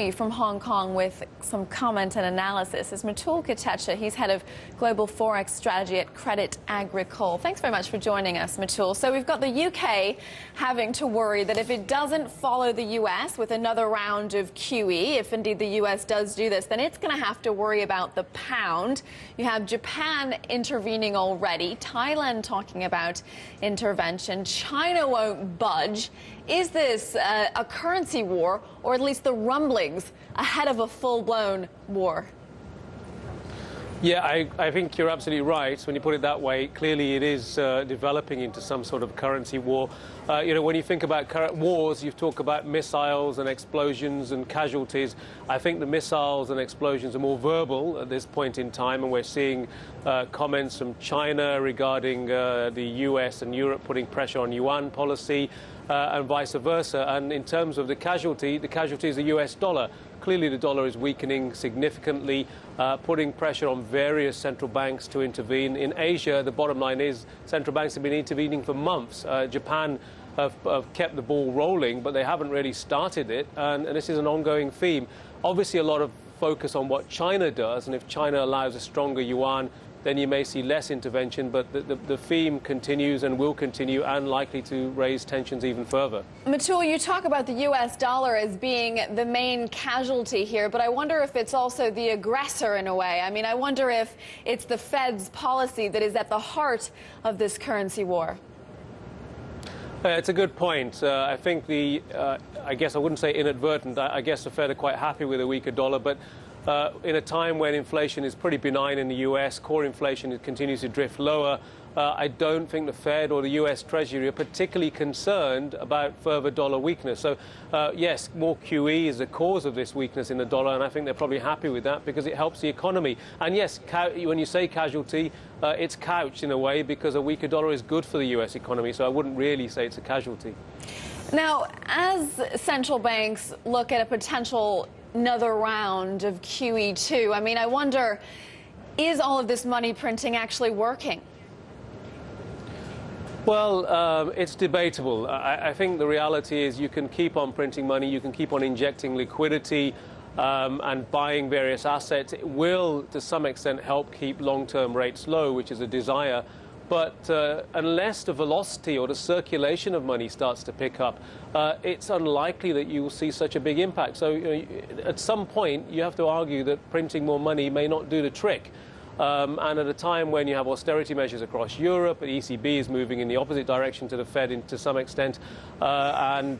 me from Hong Kong with some comment and analysis is Mitul Kotecha. He's head of global Forex strategy at Credit Agricole. Thanks very much for joining us, Mitul. So we've got the UK having to worry that if it doesn't follow the US with another round of QE, if indeed the US does do this, then it's going to have to worry about the pound. You have Japan intervening already, Thailand talking about intervention, China won't budge. Is this a currency war, or at least the rumblings ahead of a full-blown war? Yeah, I think you're absolutely right when you put it that way. Clearly, it is developing into some sort of currency war. When you think about current wars, you talk about missiles and explosions and casualties. I think the missiles and explosions are more verbal at this point in time, and we're seeing comments from China regarding the US and Europe putting pressure on yuan policy and vice versa. And in terms of the casualty is the US dollar. Clearly, the dollar is weakening significantly, putting pressure on various central banks to intervene. In Asia, the bottom line is central banks have been intervening for months. Japan have kept the ball rolling, but they haven't really started it, and this is an ongoing theme. Obviously, a lot of focus on what China does, and if China allows a stronger yuan, then you may see less intervention, but the theme continues and will continue and likely to raise tensions even further. Mitul, you talk about the US dollar as being the main casualty here, but I wonder if it's also the aggressor in a way. I mean, I wonder if it's the Fed's policy that is at the heart of this currency war. It's a good point. I think I guess I wouldn't say inadvertent. I guess the Fed are quite happy with a weaker dollar, but in a time when inflation is pretty benign in the US, core inflation continues to drift lower, I don't think the Fed or the US Treasury are particularly concerned about further dollar weakness. So, yes, more QE is the cause of this weakness in the dollar, and I think they're probably happy with that because it helps the economy. And yes, when you say casualty, it's couched in a way because a weaker dollar is good for the US economy, so I wouldn't really say it's a casualty. Now, as central banks look at a potential another round of QE2, I mean, I wonder, is all of this money printing actually working? Well, it's debatable. I think the reality is you can keep on printing money, you can keep on injecting liquidity and buying various assets. It will, to some extent, help keep long-term rates low, which is a desire. But unless the velocity or the circulation of money starts to pick up, it's unlikely that you will see such a big impact. So at some point, you have to argue that printing more money may not do the trick. And at a time when you have austerity measures across Europe, the ECB is moving in the opposite direction to the Fed to some extent, and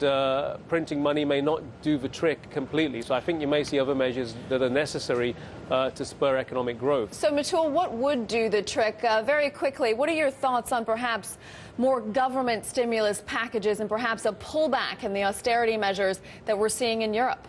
printing money may not do the trick completely. So I think you may see other measures that are necessary to spur economic growth. So, Mitul, what would do the trick? Very quickly, what are your thoughts on perhaps more government stimulus packages and perhaps a pullback in the austerity measures that we're seeing in Europe?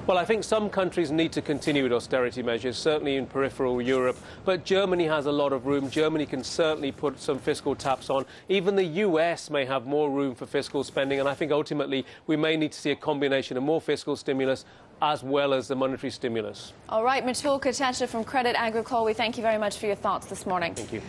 Well, I think some countries need to continue with austerity measures, certainly in peripheral Europe. But Germany has a lot of room. Germany can certainly put some fiscal taps on. Even the US may have more room for fiscal spending. And I think ultimately we may need to see a combination of more fiscal stimulus as well as the monetary stimulus. All right, Mitul Kotecha from Credit Agricole, we thank you very much for your thoughts this morning. Thank you.